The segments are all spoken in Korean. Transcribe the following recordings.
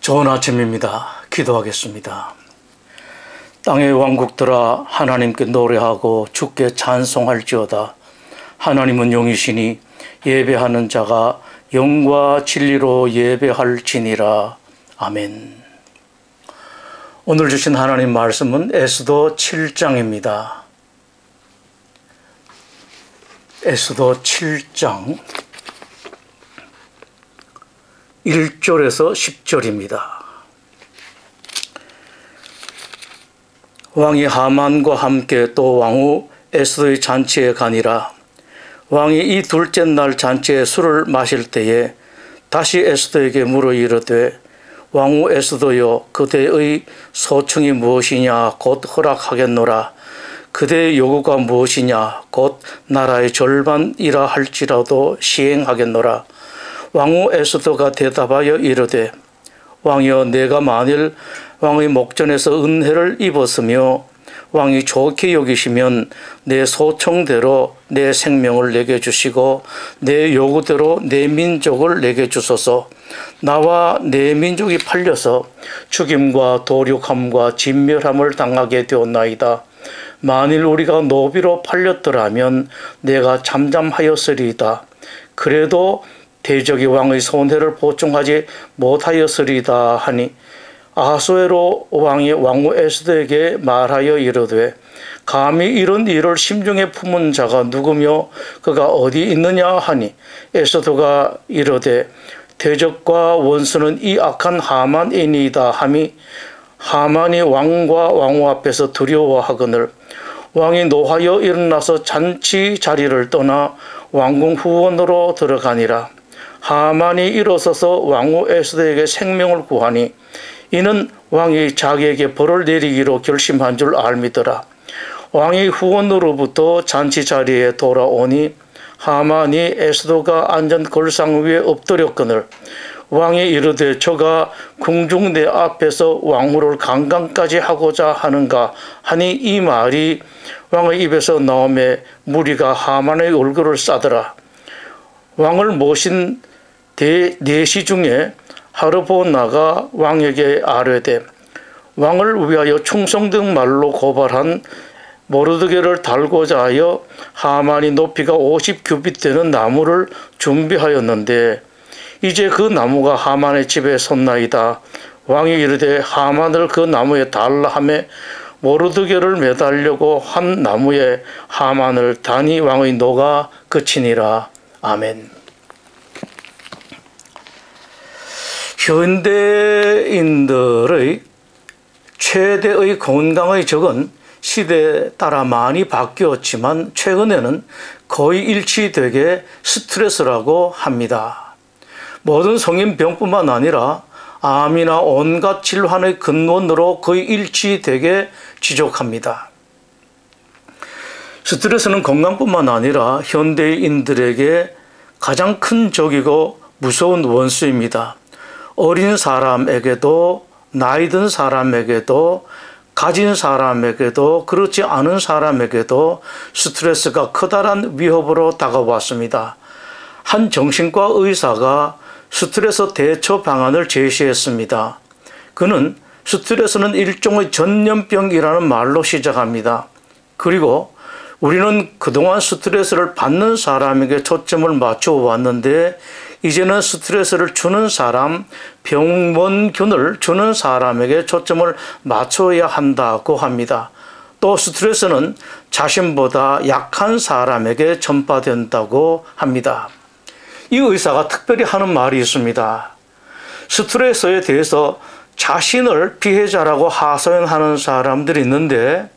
좋은 아침입니다. 기도하겠습니다. 땅의 왕국들아 하나님께 노래하고 주께 찬송할지어다. 하나님은 영이시니 예배하는 자가 영과 진리로 예배할지니라. 아멘. 오늘 주신 하나님 말씀은 에스더 7장입니다. 에스더 7장 1절에서 10절입니다. 왕이 하만과 함께 또 왕후 에스더의 잔치에 가니라. 왕이 이 둘째 날 잔치에 술을 마실 때에 다시 에스더에게 물어 이르되 왕후 에스더여, 그대의 소청이 무엇이냐 곧 허락하겠노라. 그대의 요구가 무엇이냐 곧 나라의 절반이라 할지라도 시행하겠노라. 왕후 에스더가 대답하여 이르되 왕이여, 내가 만일 왕의 목전에서 은혜를 입었으며 왕이 좋게 여기시면 내 소청대로 내 생명을 내게 주시고 내 요구대로 내 민족을 내게 주소서. 나와 내 민족이 팔려서 죽임과 도륙함과 진멸함을 당하게 되었나이다. 만일 우리가 노비로 팔렸더라면 내가 잠잠하였으리이다. 그래도 대적이 왕의 손해를 보충하지 못하였으리이다 하니 아하수에로 왕이 왕후 에스더에게 말하여 이르되 감히 이런 일을 심중에 품은 자가 누구며 그가 어디 있느냐 하니 에스더가 이르되 대적과 원수는 이 악한 하만이니이다 하니 하만이 왕과 왕후 앞에서 두려워하거늘 왕이 노하여 일어나서 잔치 자리를 떠나 왕궁 후원으로 들어가니라. 하만이 일어서서 왕후 에스더에게 생명을 구하니 이는 왕이 자기에게 벌을 내리기로 결심한 줄 알미더라. 왕이 후원으로부터 잔치 자리에 돌아오니 하만이 에스더가 앉은 걸상 위에 엎드렸거늘 왕이 이르되 저가 궁중 내 앞에서 왕후를 강간까지 하고자 하는가 하니 이 말이 왕의 입에서 나오매 무리가 하만의 얼굴을 싸더라. 왕을 모신 내시 중에 하르보나가 왕에게 아뢰되 왕을 위하여 충성된 말로 고발한 모르드게를 달고자 하여 하만이 높이가 50규빗 되는 나무를 준비하였는데 이제 그 나무가 하만의 집에 섰나이다. 왕이 이르되 하만을 그 나무에 달라 하매 모르드게를 매달려고 한 나무에 하만을 다니 왕의 노가 그치니라. 아멘. 현대인들의 최대의 건강의 적은 시대에 따라 많이 바뀌었지만 최근에는 거의 일치되게 스트레스라고 합니다. 모든 성인병뿐만 아니라 암이나 온갖 질환의 근원으로 거의 일치되게 지적합니다. 스트레스는 건강뿐만 아니라 현대인들에게 가장 큰 적이고 무서운 원수입니다. 어린 사람에게도 나이 든 사람에게도 가진 사람에게도 그렇지 않은 사람에게도 스트레스가 커다란 위협으로 다가왔습니다. 한 정신과 의사가 스트레스 대처 방안을 제시했습니다. 그는 스트레스는 일종의 전염병이라는 말로 시작합니다. 그리고 우리는 그동안 스트레스를 받는 사람에게 초점을 맞춰 왔는데 이제는 스트레스를 주는 사람, 병원균을 주는 사람에게 초점을 맞춰야 한다고 합니다. 또 스트레스는 자신보다 약한 사람에게 전파된다고 합니다. 이 의사가 특별히 하는 말이 있습니다. 스트레스에 대해서 자신을 피해자라고 하소연하는 사람들이 있는데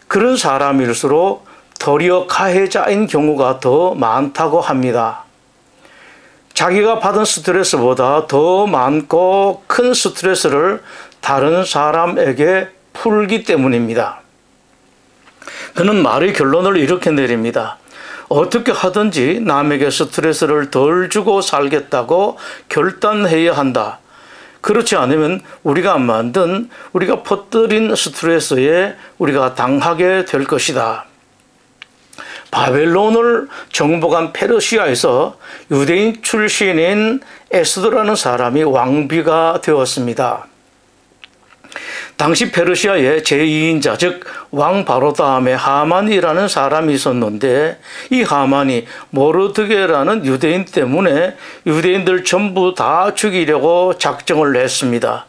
그런 사람일수록 도리어 가해자인 경우가 더 많다고 합니다. 자기가 받은 스트레스보다 더 많고 큰 스트레스를 다른 사람에게 풀기 때문입니다. 그는 말의 결론을 이렇게 내립니다. 어떻게 하든지 남에게 스트레스를 덜 주고 살겠다고 결단해야 한다. 그렇지 않으면 우리가 만든, 우리가 퍼뜨린 스트레스에 우리가 당하게 될 것이다. 바벨론을 정복한 페르시아에서 유대인 출신인 에스더라는 사람이 왕비가 되었습니다. 당시 페르시아의 제2인자 즉 왕 바로 다음에 하만이라는 사람이 있었는데 이 하만이 모르드게라는 유대인 때문에 유대인들 전부 다 죽이려고 작정을 했습니다.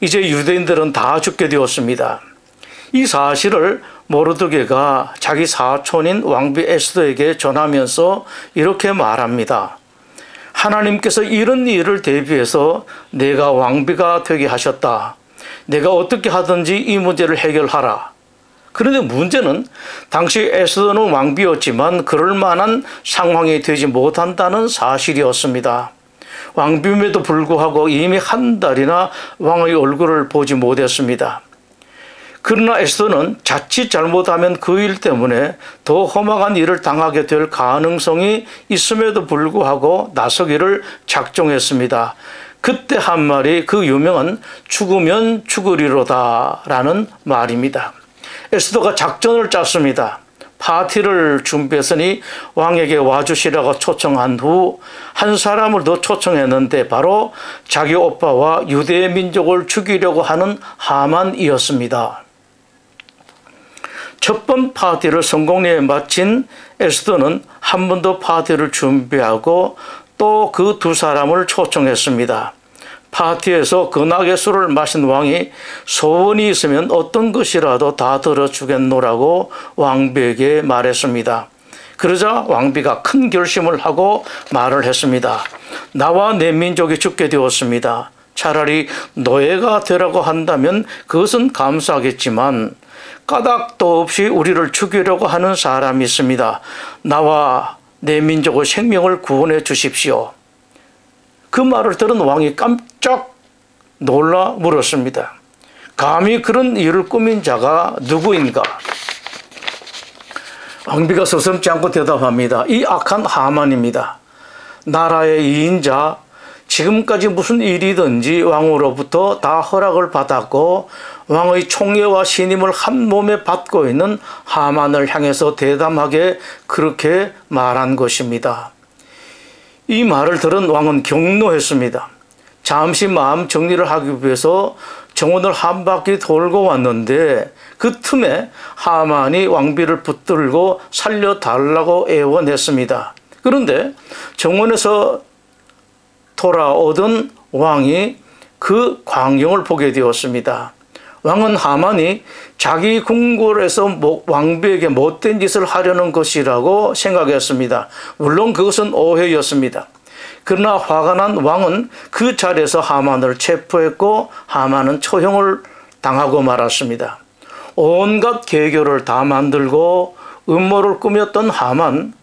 이제 유대인들은 다 죽게 되었습니다. 이 사실을 모르드게가 자기 사촌인 왕비 에스더에게 전하면서 이렇게 말합니다. 하나님께서 이런 일을 대비해서 내가 왕비가 되게 하셨다. 내가 어떻게 하든지 이 문제를 해결하라. 그런데 문제는 당시 에스더는 왕비였지만 그럴 만한 상황이 되지 못한다는 사실이었습니다. 왕비임에도 불구하고 이미 한 달이나 왕의 얼굴을 보지 못했습니다. 그러나 에스더는 자칫 잘못하면 그 일 때문에 더 험악한 일을 당하게 될 가능성이 있음에도 불구하고 나서기를 작정했습니다. 그때 한 말이 그 유명한 죽으면 죽으리로다 라는 말입니다. 에스더가 작전을 짰습니다. 파티를 준비했으니 왕에게 와주시라고 초청한 후 한 사람을 더 초청했는데 바로 자기 오빠와 유대 민족을 죽이려고 하는 하만이었습니다. 첫 번 파티를 성공리에 마친 에스더는 한 번 더 파티를 준비하고 또 그 두 사람을 초청했습니다. 파티에서 근하게 술을 마신 왕이 소원이 있으면 어떤 것이라도 다 들어주겠노라고 왕비에게 말했습니다. 그러자 왕비가 큰 결심을 하고 말을 했습니다. 나와 내 민족이 죽게 되었습니다. 차라리 노예가 되라고 한다면 그것은 감사하겠지만 까닭도 없이 우리를 죽이려고 하는 사람이 있습니다. 나와 내 민족의 생명을 구원해 주십시오. 그 말을 들은 왕이 깜짝 놀라 물었습니다. 감히 그런 일을 꾸민 자가 누구인가? 왕비가 서슴지 않고 대답합니다. 이 악한 하만입니다. 나라의 2인자, 지금까지 무슨 일이든지 왕으로부터 다 허락을 받았고 왕의 총애와 신임을 한 몸에 받고 있는 하만을 향해서 대담하게 그렇게 말한 것입니다. 이 말을 들은 왕은 경노했습니다. 잠시 마음 정리를 하기 위해서 정원을 한 바퀴 돌고 왔는데 그 틈에 하만이 왕비를 붙들고 살려달라고 애원했습니다. 그런데 정원에서 돌아오던 왕이 그 광경을 보게 되었습니다. 왕은 하만이 자기 궁궐에서 왕비에게 못된 짓을 하려는 것이라고 생각했습니다. 물론 그것은 오해였습니다. 그러나 화가 난 왕은 그 자리에서 하만을 체포했고 하만은 처형을 당하고 말았습니다. 온갖 계교를 다 만들고 음모를 꾸몄던 하만,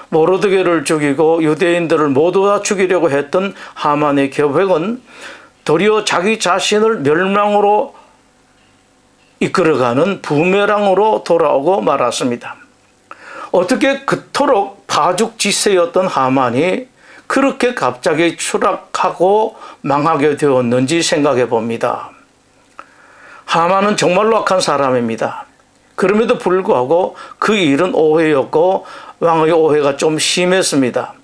모르드게를 죽이고 유대인들을 모두 다 죽이려고 했던 하만의 계획은 도리어 자기 자신을 멸망으로 이끌어가는 부메랑으로 돌아오고 말았습니다. 어떻게 그토록 파죽지세였던 하만이 그렇게 갑자기 추락하고 망하게 되었는지 생각해 봅니다. 하만은 정말로 악한 사람입니다. 그럼에도 불구하고 그 일은 오해였고 왕의 오해가 좀 심했습니다.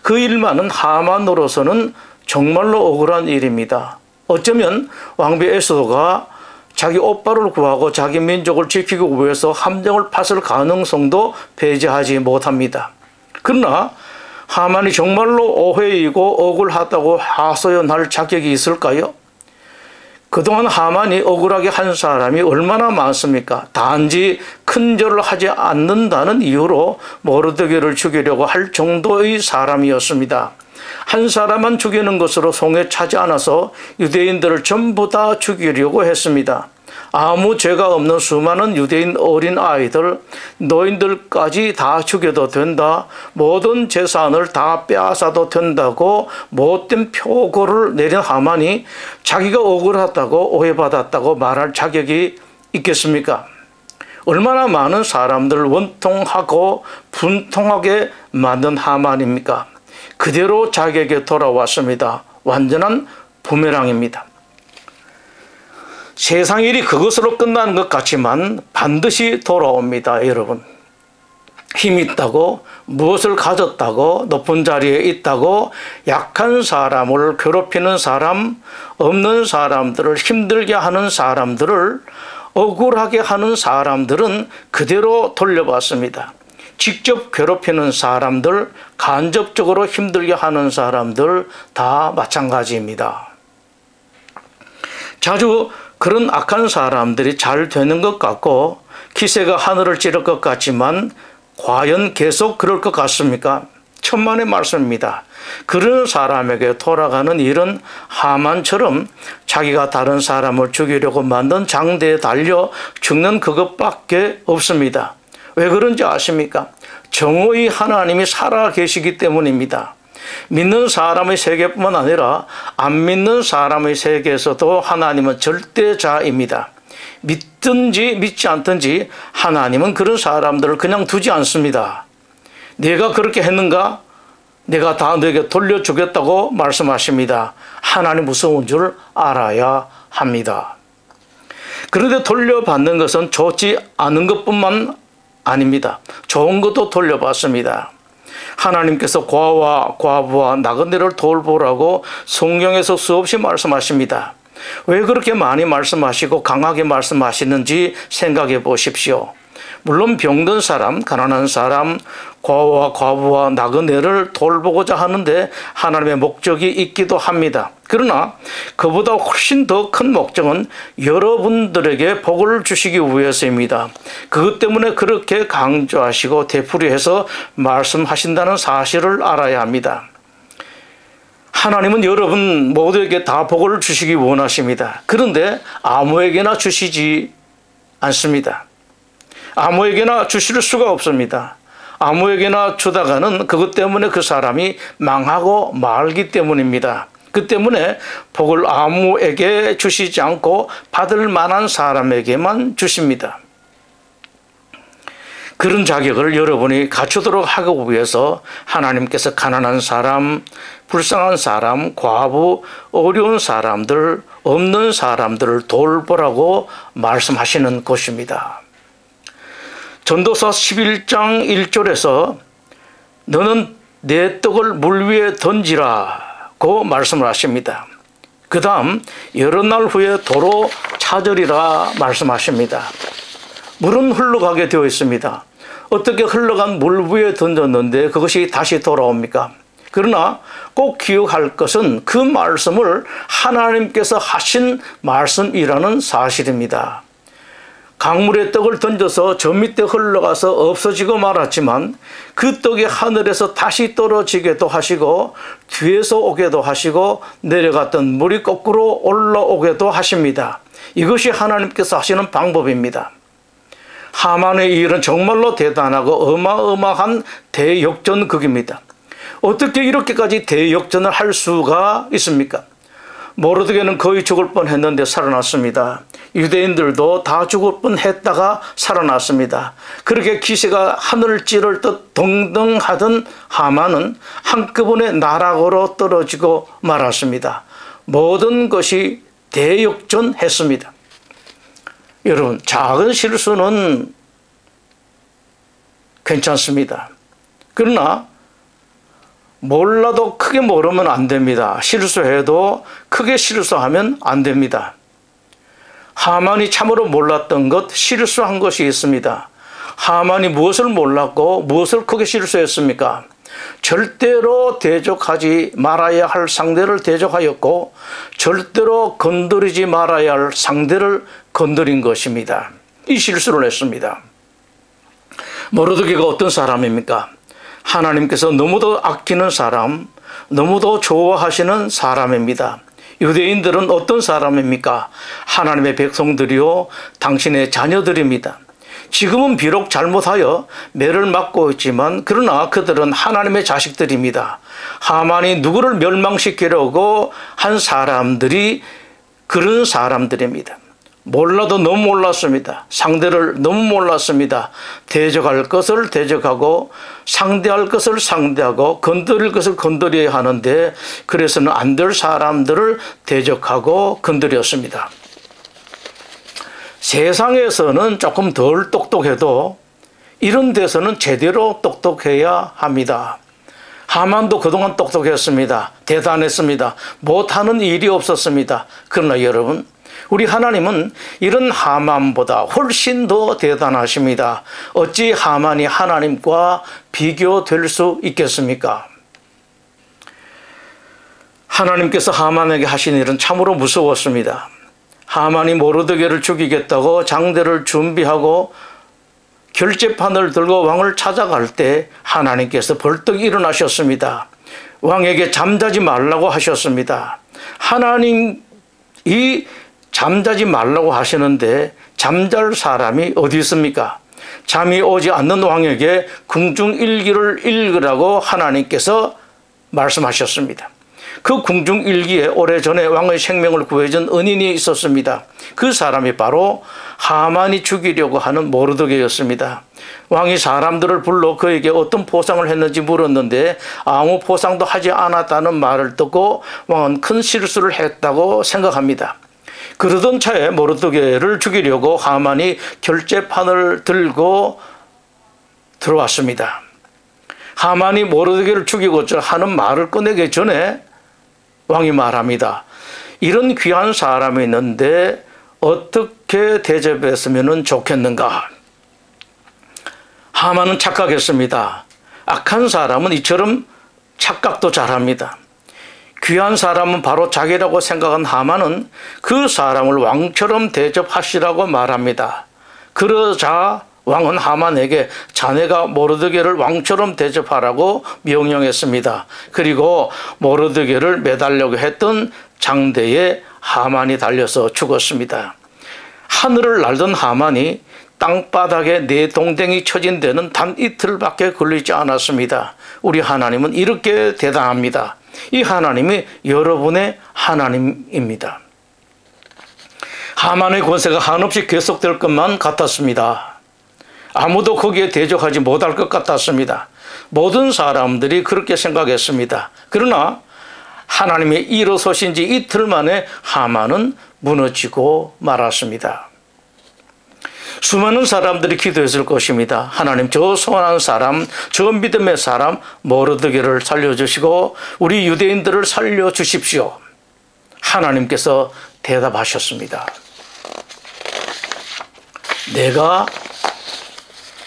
그 일만은 하만으로서는 정말로 억울한 일입니다. 어쩌면 왕비 에스더가 자기 오빠를 구하고 자기 민족을 지키기 위해서 함정을 팠을 가능성도 배제하지 못합니다. 그러나 하만이 정말로 오해이고 억울하다고 하소연할 자격이 있을까요? 그동안 하만이 억울하게 한 사람이 얼마나 많습니까? 단지 큰절을 하지 않는다는 이유로 모르드게를 죽이려고 할 정도의 사람이었습니다. 한 사람만 죽이는 것으로 송에 차지 않아서 유대인들을 전부 다 죽이려고 했습니다. 아무 죄가 없는 수많은 유대인 어린 아이들, 노인들까지 다 죽여도 된다. 모든 재산을 다 빼앗아도 된다고 못된 표고를 내린 하만이 자기가 억울하다고 오해받았다고 말할 자격이 있겠습니까? 얼마나 많은 사람들을 원통하고 분통하게 만든 하만입니까? 그대로 자기에게 돌아왔습니다. 완전한 부메랑입니다. 세상 일이 그것으로 끝나는 것 같지만 반드시 돌아옵니다, 여러분. 힘이 있다고, 무엇을 가졌다고, 높은 자리에 있다고 약한 사람을 괴롭히는 사람, 없는 사람들을 힘들게 하는 사람들을, 억울하게 하는 사람들은 그대로 돌려봤습니다. 직접 괴롭히는 사람들, 간접적으로 힘들게 하는 사람들 다 마찬가지입니다. 자주 그런 악한 사람들이 잘 되는 것 같고 기세가 하늘을 찌를 것 같지만 과연 계속 그럴 것 같습니까? 천만의 말씀입니다. 그런 사람에게 돌아가는 일은 하만처럼 자기가 다른 사람을 죽이려고 만든 장대에 달려 죽는 그것밖에 없습니다. 왜 그런지 아십니까? 정오의 하나님이 살아 계시기 때문입니다. 믿는 사람의 세계뿐만 아니라 안 믿는 사람의 세계에서도 하나님은 절대자입니다. 믿든지 믿지 않든지 하나님은 그런 사람들을 그냥 두지 않습니다. 내가 그렇게 했는가? 내가 다 너에게 돌려주겠다고 말씀하십니다. 하나님 무서운 줄 알아야 합니다. 그런데 돌려받는 것은 좋지 않은 것뿐만 아닙니다. 좋은 것도 돌려받습니다. 하나님께서 고아와 과부와 나그네를 돌보라고 성경에서 수없이 말씀하십니다. 왜 그렇게 많이 말씀하시고 강하게 말씀하시는지 생각해 보십시오. 물론 병든 사람, 가난한 사람, 고아와 과부와 나그네를 돌보고자 하는데 하나님의 목적이 있기도 합니다. 그러나 그보다 훨씬 더 큰 목적은 여러분들에게 복을 주시기 위해서입니다. 그것 때문에 그렇게 강조하시고 되풀이해서 말씀하신다는 사실을 알아야 합니다. 하나님은 여러분 모두에게 다 복을 주시기 원하십니다. 그런데 아무에게나 주시지 않습니다. 아무에게나 주실 수가 없습니다. 아무에게나 주다가는 그것 때문에 그 사람이 망하고 말기 때문입니다. 그 때문에 복을 아무에게 주시지 않고 받을 만한 사람에게만 주십니다. 그런 자격을 여러분이 갖추도록 하기 위해서 하나님께서 가난한 사람, 불쌍한 사람, 과부, 어려운 사람들, 없는 사람들을 돌보라고 말씀하시는 것입니다. 전도서 11장 1절에서 너는 내 떡을 물 위에 던지라고 말씀을 하십니다. 그 다음 여러 날 후에 도로 찾으리라 말씀하십니다. 물은 흘러가게 되어 있습니다. 어떻게 흘러간 물 위에 던졌는데 그것이 다시 돌아옵니까? 그러나 꼭 기억할 것은 그 말씀을 하나님께서 하신 말씀이라는 사실입니다. 강물에 떡을 던져서 저 밑에 흘러가서 없어지고 말았지만 그 떡이 하늘에서 다시 떨어지게도 하시고 뒤에서 오게도 하시고 내려갔던 물이 거꾸로 올라오게도 하십니다. 이것이 하나님께서 하시는 방법입니다. 하만의 일은 정말로 대단하고 어마어마한 대역전극입니다. 어떻게 이렇게까지 대역전을 할 수가 있습니까? 모르드게는 거의 죽을 뻔했는데 살아났습니다. 유대인들도 다 죽을 뻔했다가 살아났습니다. 그렇게 기세가 하늘을 찌를 듯 동등하던 하만은 한꺼번에 나락으로 떨어지고 말았습니다. 모든 것이 대역전했습니다. 여러분, 작은 실수는 괜찮습니다. 그러나 몰라도 크게 모르면 안 됩니다. 실수해도 크게 실수하면 안 됩니다. 하만이 참으로 몰랐던 것, 실수한 것이 있습니다. 하만이 무엇을 몰랐고 무엇을 크게 실수했습니까? 절대로 대적하지 말아야 할 상대를 대적하였고 절대로 건드리지 말아야 할 상대를 건드린 것입니다. 이 실수를 했습니다. 모르드게가 어떤 사람입니까? 하나님께서 너무도 아끼는 사람, 너무도 좋아하시는 사람입니다. 유대인들은 어떤 사람입니까? 하나님의 백성들이요, 당신의 자녀들입니다. 지금은 비록 잘못하여 매를 맞고 있지만 그러나 그들은 하나님의 자식들입니다. 하만이 누구를 멸망시키려고 한 사람들이 그런 사람들입니다. 몰라도 너무 몰랐습니다. 상대를 너무 몰랐습니다. 대적할 것을 대적하고 상대할 것을 상대하고 건드릴 것을 건드려야 하는데 그래서는 안 될 사람들을 대적하고 건드렸습니다. 세상에서는 조금 덜 똑똑해도 이런 데서는 제대로 똑똑해야 합니다. 하만도 그동안 똑똑했습니다. 대단했습니다. 못하는 일이 없었습니다. 그러나 여러분, 우리 하나님은 이런 하만보다 훨씬 더 대단하십니다. 어찌 하만이 하나님과 비교될 수 있겠습니까? 하나님께서 하만에게 하신 일은 참으로 무서웠습니다. 하만이 모르드게를 죽이겠다고 장대를 준비하고 결제판을 들고 왕을 찾아갈 때 하나님께서 벌떡 일어나셨습니다. 왕에게 잠자지 말라고 하셨습니다. 하나님이 잠자지 말라고 하시는데 잠잘 사람이 어디 있습니까? 잠이 오지 않는 왕에게 궁중일기를 읽으라고 하나님께서 말씀하셨습니다. 그 궁중일기에 오래전에 왕의 생명을 구해준 은인이 있었습니다. 그 사람이 바로 하만이 죽이려고 하는 모르드게였습니다. 왕이 사람들을 불러 그에게 어떤 포상을 했는지 물었는데 아무 포상도 하지 않았다는 말을 듣고 왕은 큰 실수를 했다고 생각합니다. 그러던 차에 모르드게를 죽이려고 하만이 결제판을 들고 들어왔습니다. 하만이 모르드게를 죽이고자 하는 말을 꺼내기 전에 왕이 말합니다. 이런 귀한 사람이 있는데 어떻게 대접했으면 좋겠는가? 하만은 착각했습니다. 악한 사람은 이처럼 착각도 잘합니다. 귀한 사람은 바로 자기라고 생각한 하만은 그 사람을 왕처럼 대접하시라고 말합니다. 그러자 왕은 하만에게 자네가 모르드게를 왕처럼 대접하라고 명령했습니다. 그리고 모르드게를 매달려고 했던 장대에 하만이 달려서 죽었습니다. 하늘을 날던 하만이 땅바닥에 내동댕이 쳐진 데는 단 이틀밖에 걸리지 않았습니다. 우리 하나님은 이렇게 대단합니다. 이 하나님이 여러분의 하나님입니다. 하만의 권세가 한없이 계속될 것만 같았습니다. 아무도 거기에 대적하지 못할 것 같았습니다. 모든 사람들이 그렇게 생각했습니다. 그러나 하나님이 일어서신 지 이틀 만에 하만은 무너지고 말았습니다. 수많은 사람들이 기도했을 것입니다. 하나님, 저 선한 사람, 저 믿음의 사람 모르드게를 살려주시고 우리 유대인들을 살려주십시오. 하나님께서 대답하셨습니다. 내가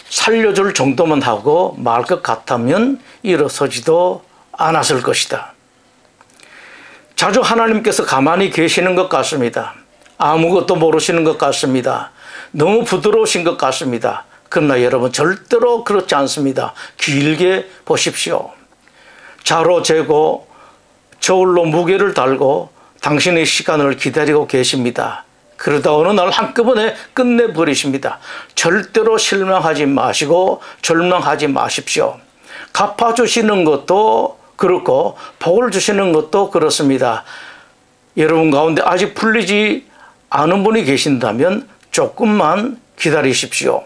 살려줄 정도만 하고 말 것 같다면 일어서지도 않았을 것이다. 자주 하나님께서 가만히 계시는 것 같습니다. 아무것도 모르시는 것 같습니다. 너무 부드러우신 것 같습니다. 그러나 여러분, 절대로 그렇지 않습니다. 길게 보십시오. 자로 재고 저울로 무게를 달고 당신의 시간을 기다리고 계십니다. 그러다 어느 날 한꺼번에 끝내버리십니다. 절대로 실망하지 마시고 절망하지 마십시오. 갚아주시는 것도 그렇고 복을 주시는 것도 그렇습니다. 여러분 가운데 아직 풀리지 않은 분이 계신다면 조금만 기다리십시오.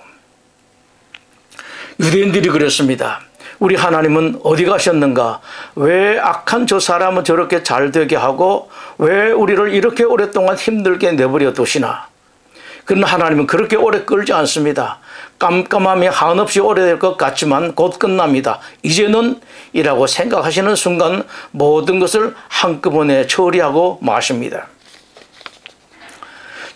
유대인들이 그랬습니다. 우리 하나님은 어디 가셨는가? 왜 악한 저 사람은 저렇게 잘 되게 하고 왜 우리를 이렇게 오랫동안 힘들게 내버려 두시나? 그러나 하나님은 그렇게 오래 끌지 않습니다. 깜깜함이 한없이 오래될 것 같지만 곧 끝납니다. 이제는 이라고 생각하시는 순간 모든 것을 한꺼번에 처리하고 마십니다.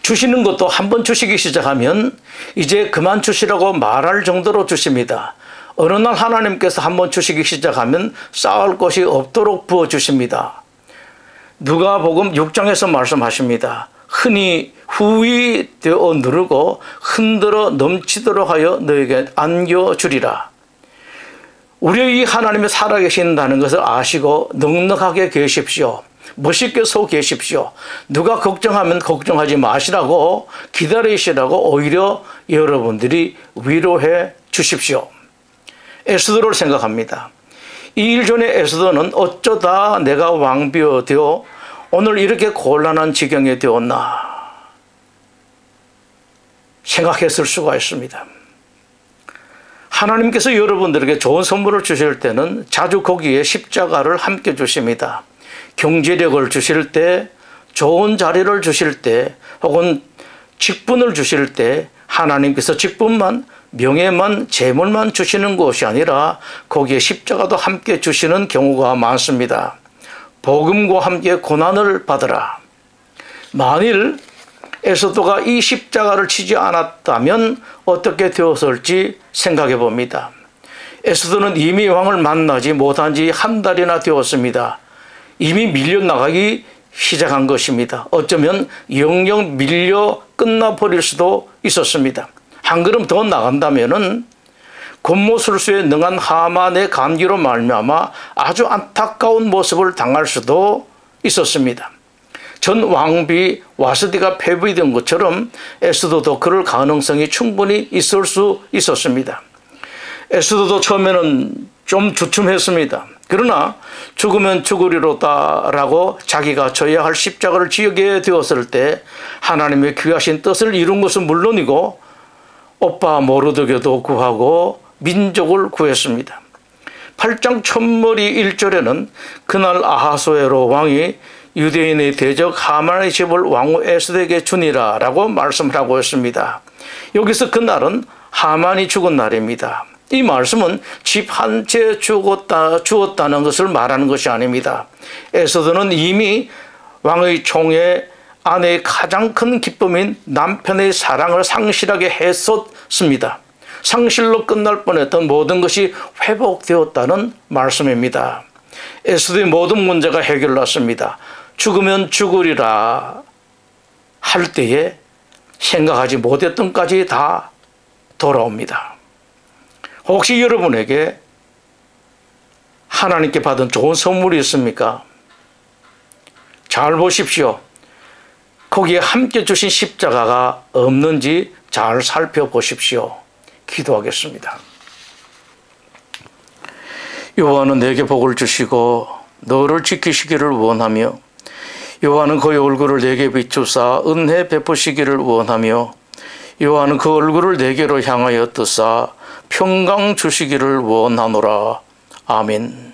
주시는 것도 한번 주시기 시작하면 이제 그만 주시라고 말할 정도로 주십니다. 어느 날 하나님께서 한번 주시기 시작하면 쌓을 것이 없도록 부어주십니다. 누가복음 6장에서 말씀하십니다. 흔히 후이 되어 누르고 흔들어 넘치도록 하여 너에게 안겨주리라. 우리 이 하나님이 살아계신다는 것을 아시고 넉넉하게 계십시오. 멋있게 서 계십시오. 누가 걱정하면 걱정하지 마시라고 기다리시라고 오히려 여러분들이 위로해 주십시오. 에스더를 생각합니다. 2일 전에 에스더는 어쩌다 내가 왕비어 되어 오늘 이렇게 곤란한 지경에 되었나 생각했을 수가 있습니다. 하나님께서 여러분들에게 좋은 선물을 주실 때는 자주 거기에 십자가를 함께 주십니다. 경제력을 주실 때, 좋은 자리를 주실 때, 혹은 직분을 주실 때 하나님께서 직분만 명예만 재물만 주시는 것이 아니라 거기에 십자가도 함께 주시는 경우가 많습니다. 복음과 함께 고난을 받으라. 만일 에스더가 이 십자가를 치지 않았다면 어떻게 되었을지 생각해 봅니다. 에스더는 이미 왕을 만나지 못한 지 한 달이나 되었습니다. 이미 밀려나가기 시작한 것입니다. 어쩌면 영영 밀려 끝나버릴 수도 있었습니다. 한 걸음 더 나간다면은 곤모술수에 능한 하만의 감기로 말미암아 아주 안타까운 모습을 당할 수도 있었습니다. 전 왕비 와스디가 폐부된 것처럼 에스더도 그럴 가능성이 충분히 있을 수 있었습니다. 에스더도 처음에는 좀 주춤했습니다. 그러나 죽으면 죽으리로다라고 자기가 져야 할 십자가를 지게 되었을 때 하나님의 귀하신 뜻을 이룬 것은 물론이고 오빠 모르드게도 구하고 민족을 구했습니다. 8장 첫머리 1절에는 그날 아하수에로 왕이 유대인의 대적 하만의 집을 왕후 에스더에게 주니라 라고 말씀을 하고 있습니다. 여기서 그날은 하만이 죽은 날입니다. 이 말씀은 집 한 채 주었다는 것을 말하는 것이 아닙니다. 에스더는 이미 왕의 총애 아내의 가장 큰 기쁨인 남편의 사랑을 상실하게 했었습니다. 상실로 끝날 뻔했던 모든 것이 회복되었다는 말씀입니다. 에스더의 모든 문제가 해결났습니다. 죽으면 죽으리라 할 때에 생각하지 못했던 것까지 다 돌아옵니다. 혹시 여러분에게 하나님께 받은 좋은 선물이 있습니까? 잘 보십시오. 거기에 함께 주신 십자가가 없는지 잘 살펴보십시오. 기도하겠습니다. 여호와는 내게 복을 주시고 너를 지키시기를 원하며 여호와는 그의 얼굴을 내게 비추사 은혜 베푸시기를 원하며 여호와는 그 얼굴을 내게로 향하여 뜨사 평강 주시기를 원하노라. 아멘.